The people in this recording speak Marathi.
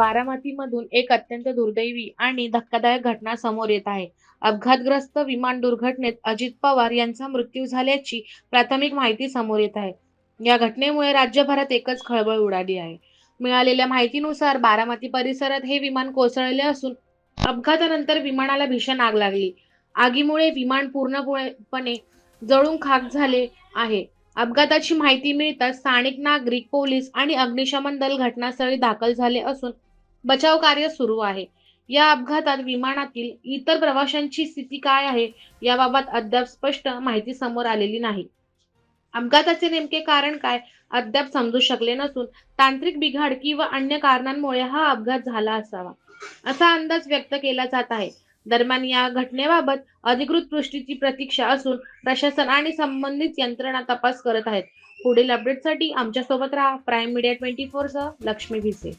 बारामतीमधून एक अत्यंत दुर्दैवी आणि धक्कादायक घटना समोर येत आहे. अपघातग्रस्त विमान दुर्घटनेत अजित पवार यांचा मृत्यू झाल्याची प्राथमिक माहिती समोर येत आहे. या घटनेमुळे राज्यभरात एकच खळबळ उडाली आहे. मिळालेल्या माहितीनुसार बारामती परिसरात हे विमान कोसळले असून अपघातानंतर विमानाला भीषण आग लागली. आगीमुळे विमान पूर्णपणे जळून खाक झाले आहे. अपघाताची माहिती मिळताच स्थानिक नागरिक, पोलीस आणि अग्निशमन दल घटनास्थळी दाखल झाले असून बचाव कार्य सुरू आहे. या अपघातात विमानातील इतर प्रवाशांची स्थिती काय आहे याबाबत अद्याप स्पष्ट माहिती समोर आलेली नाही. अपघाताचे नेमके कारण काय अद्याप समजू शकले नसून तांत्रिक बिघाड किंवा अन्य कारणांमुळे हा अपघात झाला असावा, असा अंदाज व्यक्त केला जात आहे. दरम्यान या घटनेबाबत अधिकृत पुष्टीची प्रतीक्षा असून प्रशासन आणि संबंधित यंत्रणा तपास करत आहेत. पुढील अपडेटसाठी आमच्यासोबत राहा. प्राईम मीडिया 24 सह लक्ष्मी भिसे.